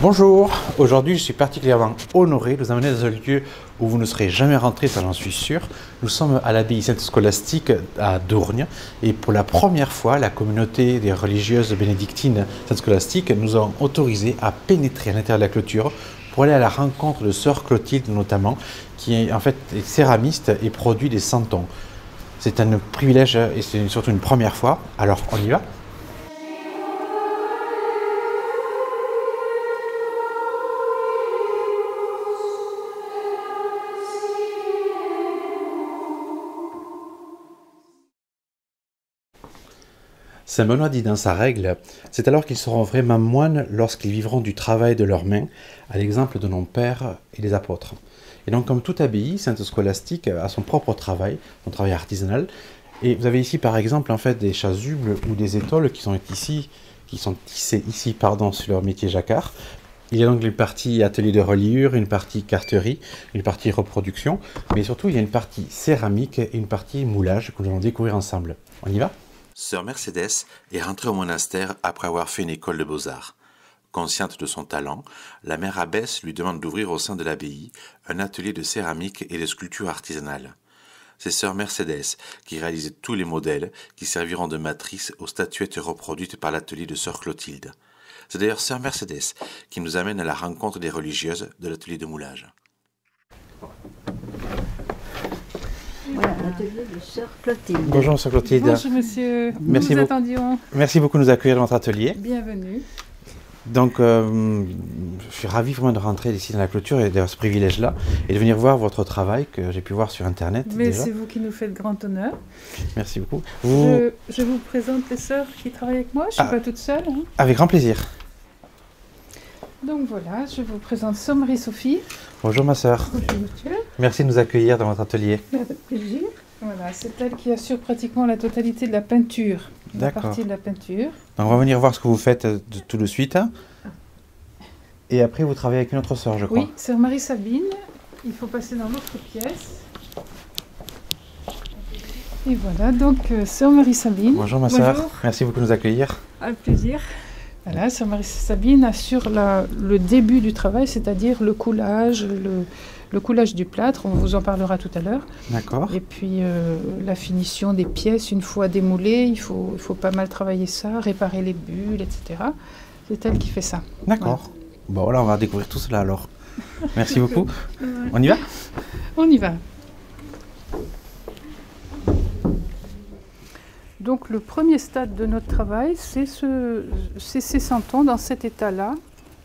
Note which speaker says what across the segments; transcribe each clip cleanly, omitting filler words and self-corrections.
Speaker 1: Bonjour, aujourd'hui je suis particulièrement honoré de vous amener dans un lieu où vous ne serez jamais rentré, ça j'en suis sûr. Nous sommes à l'abbaye Sainte-Scolastique à Dourgne et pour la première fois, la communauté des religieuses bénédictines Sainte-Scolastique nous a autorisé à pénétrer à l'intérieur de la clôture pour aller à la rencontre de sœur Clotilde notamment, qui est en fait céramiste et produit des santons. C'est un privilège et c'est surtout une première fois, alors on y va ? Saint Benoît dit dans sa règle, c'est alors qu'ils seront vraiment moines lorsqu'ils vivront du travail de leurs mains, à l'exemple de nos pères et des apôtres. Et donc comme toute abbaye, Sainte-Scolastique a son propre travail, son travail artisanal. Et vous avez ici par exemple en fait des chasubles ou des étoiles qui sont tissées ici sur leur métier jacquard. Il y a donc une partie atelier de reliure, une partie carterie, une partie reproduction, mais surtout il y a une partie céramique et une partie moulage que nous allons découvrir ensemble. On y va ?
Speaker 2: Sœur Mercedes est rentrée au monastère après avoir fait une école de beaux-arts. Consciente de son talent, la mère abbesse lui demande d'ouvrir au sein de l'abbaye un atelier de céramique et de sculpture artisanale. C'est sœur Mercedes qui réalise tous les modèles qui serviront de matrice aux statuettes reproduites par l'atelier de sœur Clotilde. C'est d'ailleurs sœur Mercedes qui nous amène à la rencontre des religieuses de l'atelier de moulage.
Speaker 3: Voilà, l'atelier de sœur Clotilde.
Speaker 1: Bonjour sœur Clotilde.
Speaker 4: Bonjour monsieur, nous vous attendions.
Speaker 1: Merci beaucoup de nous accueillir dans votre atelier.
Speaker 4: Bienvenue.
Speaker 1: Donc je suis ravi vraiment de rentrer ici dans la clôture et d'avoir ce privilège-là et de venir voir votre travail que j'ai pu voir sur internet.
Speaker 4: Mais
Speaker 1: déjà.
Speaker 4: c'est vous qui nous faites grand honneur.
Speaker 1: Merci beaucoup.
Speaker 4: Je vous présente les sœurs qui travaillent avec moi, je ne suis pas toute seule. Hein.
Speaker 1: Avec grand plaisir.
Speaker 4: Donc voilà, je vous présente sœur Marie-Sophie.
Speaker 1: Bonjour ma sœur.
Speaker 4: Bonjour monsieur.
Speaker 1: Merci de nous accueillir dans votre atelier.
Speaker 4: Avec plaisir. Voilà, c'est elle qui assure pratiquement la totalité de la peinture. La partie de la peinture.
Speaker 1: Donc on va venir voir ce que vous faites tout de suite. Et après vous travaillez avec une autre sœur, je crois.
Speaker 4: Oui, sœur Marie-Sabine. Il faut passer dans l'autre pièce. Et voilà, donc sœur Marie-Sabine.
Speaker 1: Bonjour ma sœur. Merci beaucoup de nous accueillir.
Speaker 4: Avec plaisir. Voilà, sœur Marie-Sabine assure le début du travail, c'est-à-dire le coulage, le coulage du plâtre, on vous en parlera tout à l'heure.
Speaker 1: D'accord.
Speaker 4: Et puis la finition des pièces, une fois démoulées, il faut pas mal travailler ça, réparer les bulles, etc. C'est elle qui fait ça.
Speaker 1: D'accord. Voilà. Bon, là, on va découvrir tout cela alors. Merci beaucoup. On y va ?
Speaker 4: On y va. Donc le premier stade de notre travail, c'est ces santons dans cet état-là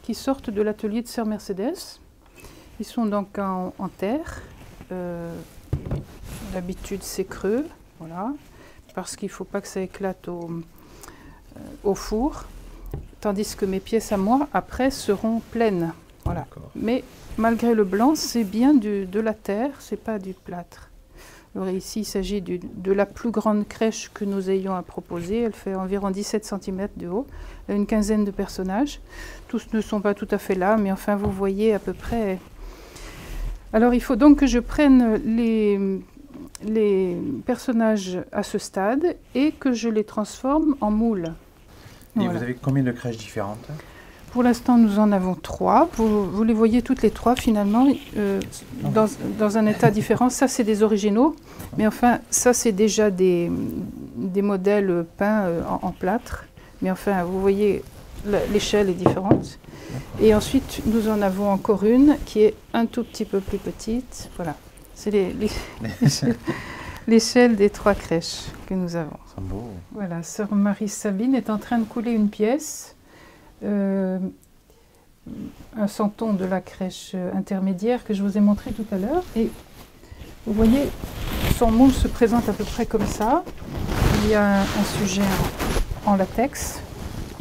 Speaker 4: qui sortent de l'atelier de sœur Mercedes. Ils sont donc en terre. D'habitude c'est creux, voilà, parce qu'il ne faut pas que ça éclate au four. Tandis que mes pièces à moi, après, seront pleines. Voilà. Mais malgré le blanc, c'est bien de la terre, c'est pas du plâtre. Alors ici, il s'agit de la plus grande crèche que nous ayons à proposer. Elle fait environ 17 cm de haut. Elle a une quinzaine de personnages. Tous ne sont pas tout à fait là, mais enfin, vous voyez à peu près. Alors, il faut donc que je prenne les personnages à ce stade et que je les transforme en moules.
Speaker 1: Et
Speaker 4: voilà.
Speaker 1: vous avez combien de crèches différentes ?
Speaker 4: Pour l'instant, nous en avons 3. Vous les voyez toutes les 3 finalement, dans un état différent. Ça, c'est des originaux, mais enfin, ça, c'est déjà des modèles peints en plâtre. Mais enfin, vous voyez, l'échelle est différente. Et ensuite, nous en avons encore une qui est un tout petit peu plus petite. Voilà, c'est l'échelle des 3 crèches que nous avons.
Speaker 1: C'est beau.
Speaker 4: Voilà, sœur Marie-Sabine est en train de couler une pièce. Un santon de la crèche intermédiaire que je vous ai montré tout à l'heure. Et vous voyez, son moule se présente à peu près comme ça. Il y a un sujet en latex.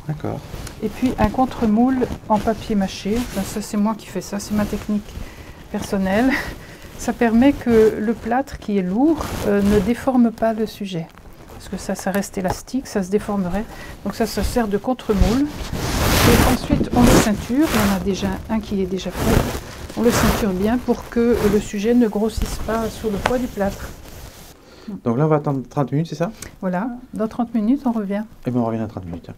Speaker 1: D'accord.
Speaker 4: Et puis un contre-moule en papier mâché. Enfin, ça, c'est moi qui fais ça, c'est ma technique personnelle. Ça permet que le plâtre qui est lourd ne déforme pas le sujet. Parce que ça reste élastique, ça se déformerait. Donc ça sert de contre-moule. Et ensuite, on le ceinture. Il y en a déjà un qui est déjà prêt. On le ceinture bien pour que le sujet ne grossisse pas sous le poids du plâtre.
Speaker 1: Donc là, on va attendre 30 minutes, c'est ça ?
Speaker 4: Voilà. Dans 30 minutes, on revient.
Speaker 1: Et bien, on revient dans 30 minutes.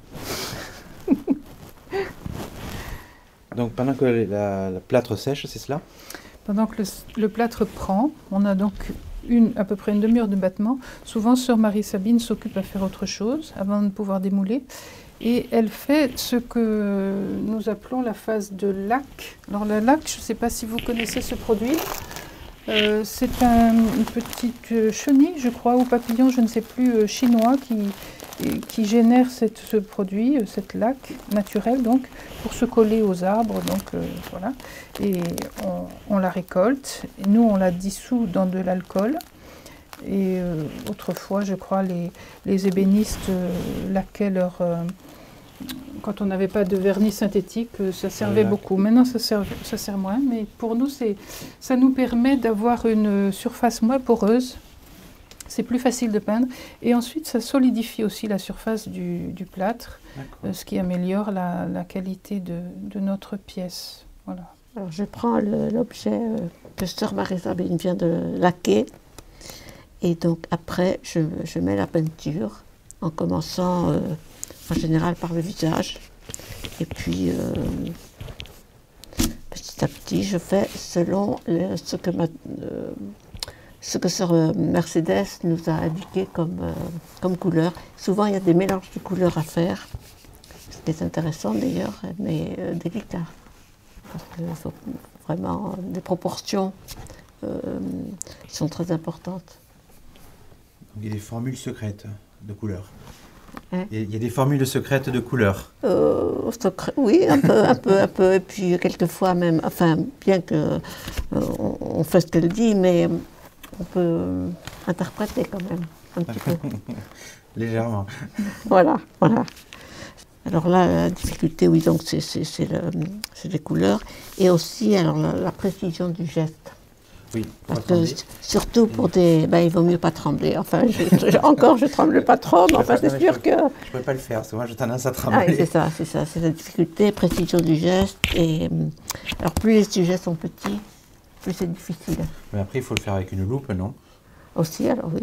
Speaker 1: Donc pendant que la plâtre sèche, c'est cela?
Speaker 4: Pendant que le plâtre prend, on a donc à peu près une demi-heure de battement. Souvent, sœur Marie-Sabine s'occupe à faire autre chose avant de pouvoir démouler. Et elle fait ce que nous appelons la phase de laque. Alors la laque, je ne sais pas si vous connaissez ce produit. C'est une petite chenille, je crois, ou papillon, je ne sais plus, chinois, qui génère ce produit, cette laque naturelle, donc, pour se coller aux arbres. Donc, voilà. Et on la récolte. Et nous, on la dissout dans de l'alcool. Et autrefois, je crois, les ébénistes laquaient quand on n'avait pas de vernis synthétique, ça servait beaucoup. Maintenant, ça sert moins, mais pour nous, ça nous permet d'avoir une surface moins poreuse. C'est plus facile de peindre. Et ensuite, ça solidifie aussi la surface du plâtre, ce qui améliore la qualité de notre pièce. Voilà.
Speaker 3: Alors, je prends l'objet que sœur Marie-Sabine vient de laquer. Et donc, après, je mets la peinture en commençant en général par le visage. Et puis, petit à petit, je fais selon ce que sœur Mercedes nous a indiqué comme couleur. Souvent, il y a des mélanges de couleurs à faire, ce qui est intéressant d'ailleurs, mais délicat. Parce qu'il faut vraiment des proportions qui sont très importantes.
Speaker 1: Il y a des formules secrètes de couleurs.
Speaker 3: Hein?
Speaker 1: Il y a des formules secrètes de couleurs.
Speaker 3: Oui, un peu. Et puis quelquefois même, enfin, bien que on fait ce qu'elle dit, mais on peut interpréter quand même un petit peu.
Speaker 1: Légèrement.
Speaker 3: Voilà. Alors là, la difficulté, oui, donc c'est les couleurs et aussi alors la précision du geste.
Speaker 1: Oui,
Speaker 3: parce que surtout pour des... Ben, il vaut mieux pas trembler. Enfin, je tremble pas trop, mais enfin, c'est sûr que...
Speaker 1: Je ne pourrais pas le faire, parce que moi, j'ai tendance à trembler.
Speaker 3: Ah, c'est ça. C'est la difficulté, précision du geste. Et alors, plus les sujets sont petits, plus c'est difficile.
Speaker 1: Mais après, il faut le faire avec une loupe, non?
Speaker 3: Aussi, alors oui.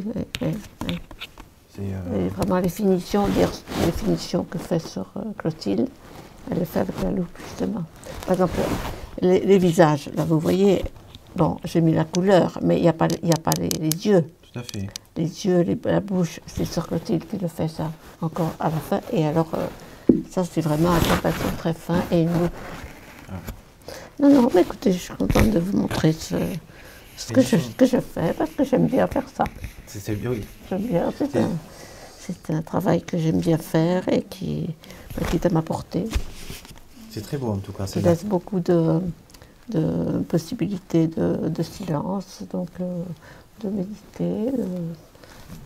Speaker 3: Et vraiment, les finitions que fait sur Clotilde, elle les fait avec la loupe, justement. Par exemple, les visages, là, vous voyez... Bon, j'ai mis la couleur, mais il n'y a pas les yeux.
Speaker 1: Tout à fait.
Speaker 3: Les yeux, la bouche, c'est sur Clotilde qui le fait ça, encore à la fin. Et alors, ça, c'est vraiment un pinceau très fin et une loupe. Ah. Non, mais écoutez, je suis contente de vous montrer ce que je fais, parce que j'aime bien faire ça.
Speaker 1: C'est bien, oui.
Speaker 3: J'aime bien, c'est un travail que j'aime bien faire et qui est à ma portée.
Speaker 1: C'est très beau, en tout cas.
Speaker 3: Ça laisse beaucoup de possibilités de silence, donc de méditer.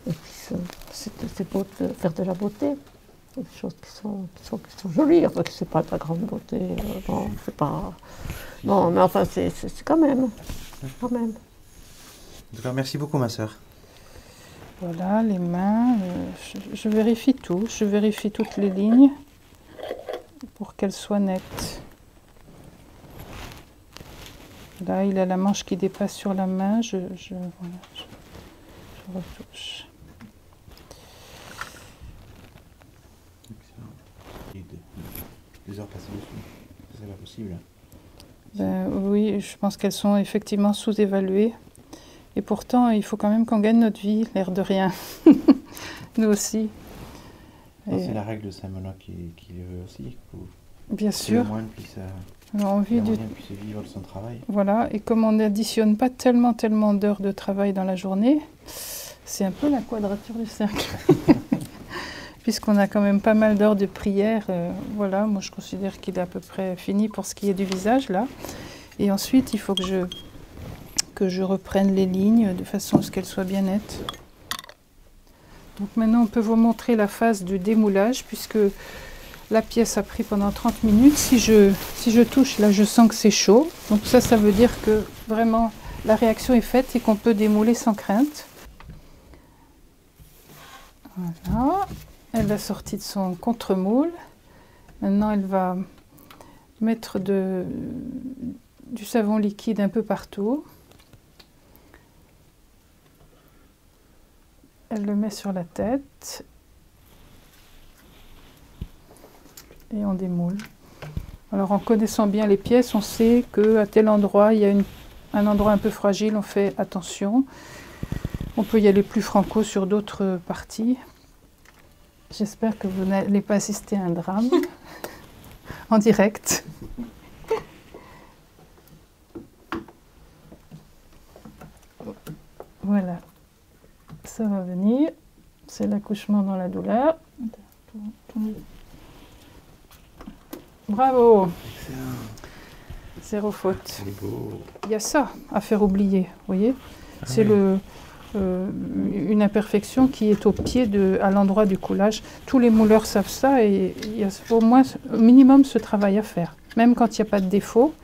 Speaker 3: Et puis c'est beau de faire de la beauté. Des choses qui sont jolies, enfin c'est pas de la grande beauté. Bon, c'est pas. Bon, mais enfin c'est quand même. Quand même.
Speaker 1: En tout cas, merci beaucoup, ma sœur.
Speaker 4: Voilà, les mains. Je vérifie tout. Je vérifie toutes les lignes pour qu'elles soient nettes. Là, il a la manche qui dépasse sur la main, je retouche.
Speaker 1: Des heures passées dessus, c'est pas possible.
Speaker 4: Oui, je pense qu'elles sont effectivement sous-évaluées. Et pourtant, il faut quand même qu'on gagne notre vie, l'air de rien. Nous aussi.
Speaker 1: C'est la règle de Saint-Benoît qui le veut aussi.
Speaker 4: Bien sûr.
Speaker 1: Le moine puisse... puisse vivre de son travail.
Speaker 4: Voilà, et comme on n'additionne pas tellement d'heures de travail dans la journée, c'est un peu la quadrature du cercle. Puisqu'on a quand même pas mal d'heures de prière, voilà, moi je considère qu'il est à peu près fini pour ce qui est du visage, là. Et ensuite, il faut que je reprenne les lignes de façon à ce qu'elles soient bien nettes. Donc maintenant, on peut vous montrer la phase du démoulage, puisque la pièce a pris pendant 30 minutes. Si je touche, là, je sens que c'est chaud. Donc ça veut dire que vraiment la réaction est faite et qu'on peut démouler sans crainte. Voilà. Elle a sorti de son contre-moule. Maintenant, elle va mettre du savon liquide un peu partout. Elle le met sur la tête. Et on démoule. Alors en connaissant bien les pièces, on sait qu'à tel endroit, il y a un endroit un peu fragile, on fait attention. On peut y aller plus franco sur d'autres parties. J'espère que vous n'allez pas assister à un drame en direct. Voilà, ça va venir. C'est l'accouchement dans la douleur. Bravo! Zéro faute. Il y a ça à faire oublier, vous voyez? C'est une imperfection qui est au pied, à l'endroit du coulage. Tous les mouleurs savent ça et il y a au moins au minimum ce travail à faire. Même quand il n'y a pas de défaut,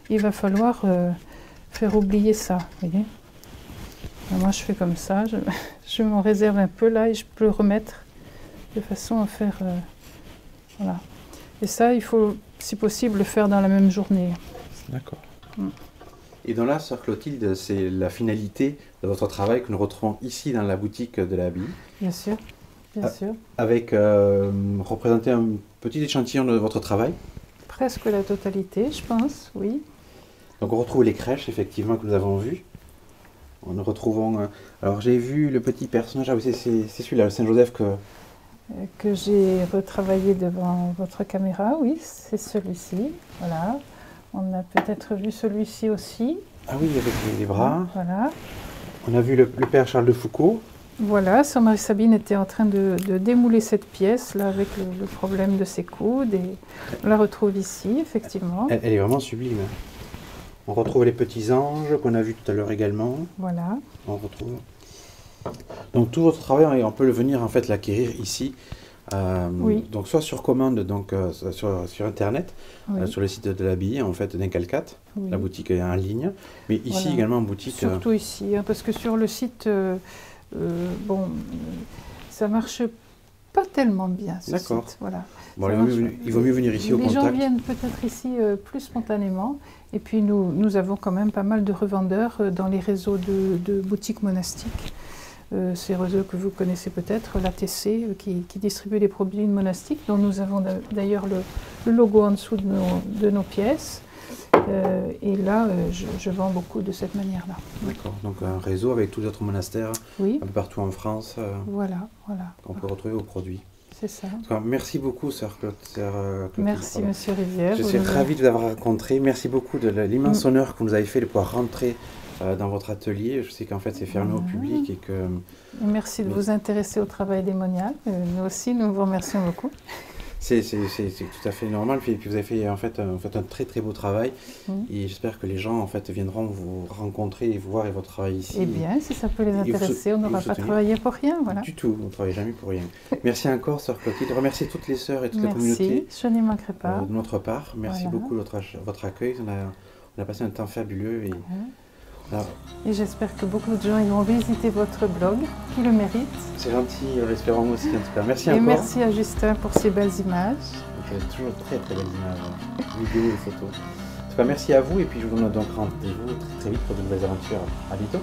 Speaker 4: il va falloir faire oublier ça, vous voyez? Alors moi je fais comme ça, je m'en réserve un peu là et je peux le remettre de façon à faire... voilà. Et ça, il faut, si possible, le faire dans la même journée.
Speaker 1: D'accord. Et dans là, sœur Clotilde, c'est la finalité de votre travail que nous retrouvons ici dans la boutique de l'abbaye.
Speaker 4: Bien sûr, bien sûr.
Speaker 1: Avec représenter un petit échantillon de votre travail.
Speaker 4: Presque la totalité, je pense, oui.
Speaker 1: Donc on retrouve les crèches, effectivement, que nous avons vues. Nous retrouvons... alors j'ai vu le petit personnage, ah oui, c'est celui-là, le Saint-Joseph
Speaker 4: que j'ai retravaillé devant votre caméra, oui, c'est celui-ci, voilà. On a peut-être vu celui-ci aussi.
Speaker 1: Ah oui, avec les bras.
Speaker 4: Voilà.
Speaker 1: On a vu le père Charles de Foucault.
Speaker 4: Voilà, sœur Marie-Sabine était en train de démouler cette pièce, là, avec le problème de ses coudes, et on la retrouve ici, effectivement.
Speaker 1: Elle est vraiment sublime. On retrouve les petits anges qu'on a vus tout à l'heure également.
Speaker 4: Voilà.
Speaker 1: On retrouve... Donc tout votre travail, on peut le venir en fait l'acquérir ici,
Speaker 4: oui.
Speaker 1: Donc soit sur commande, donc sur internet,
Speaker 4: Oui.
Speaker 1: Sur le site de l'abbaye en fait d'Incalcat,
Speaker 4: Oui.
Speaker 1: la boutique est en ligne, mais ici
Speaker 4: Voilà.
Speaker 1: également en boutique.
Speaker 4: Surtout ici, hein, parce que sur le site, bon, ça marche pas tellement bien.
Speaker 1: D'accord.
Speaker 4: Voilà.
Speaker 1: Bon, il vaut mieux venir ici au contact.
Speaker 4: Les gens viennent peut-être ici plus spontanément, et puis nous avons quand même pas mal de revendeurs dans les réseaux de boutiques monastiques. Ces réseaux que vous connaissez peut-être, l'ATC, qui distribue des produits monastiques, dont nous avons d'ailleurs le logo en dessous de nos pièces. Et là, je vends beaucoup de cette manière-là.
Speaker 1: D'accord, donc un réseau avec tous les autres monastères,
Speaker 4: oui.
Speaker 1: Un peu partout en France,
Speaker 4: voilà, voilà.
Speaker 1: qu'on peut retrouver vos produits.
Speaker 4: C'est ça.
Speaker 1: Merci beaucoup, sœur Clotilde.
Speaker 4: Merci, monsieur Rivière.
Speaker 1: Je suis ravi de vous avoir rencontré. Merci beaucoup de l'immense honneur que vous nous avez fait de pouvoir rentrer dans votre atelier. Je sais qu'en fait c'est fermé au public et que...
Speaker 4: Merci de vous intéresser au travail démonial. Nous aussi, nous vous remercions beaucoup.
Speaker 1: C'est tout à fait normal. Et puis vous avez fait en fait un très très beau travail. Et j'espère que les gens en fait viendront vous rencontrer et vous voir et votre travail ici.
Speaker 4: Eh bien, si ça peut les intéresser, on n'aura pas travaillé pour rien. Voilà.
Speaker 1: Du tout, on ne travaille jamais pour rien. Merci encore, sœur Clotilde. Remerciez toutes les sœurs et toute la communauté.
Speaker 4: Merci, je n'y manquerai pas.
Speaker 1: De notre part, merci beaucoup de votre accueil. On a passé un temps fabuleux. Et,
Speaker 4: et j'espère que beaucoup de gens ils vont visiter votre blog, qui le mérite.
Speaker 1: C'est gentil, l'espérons aussi en tout cas. Merci encore.
Speaker 4: Et merci à Justin pour ces belles images.
Speaker 1: Toujours très très belles images, vidéos et photos. En tout cas, merci à vous et puis je vous donne donc rendez-vous très vite pour de nouvelles aventures. À bientôt.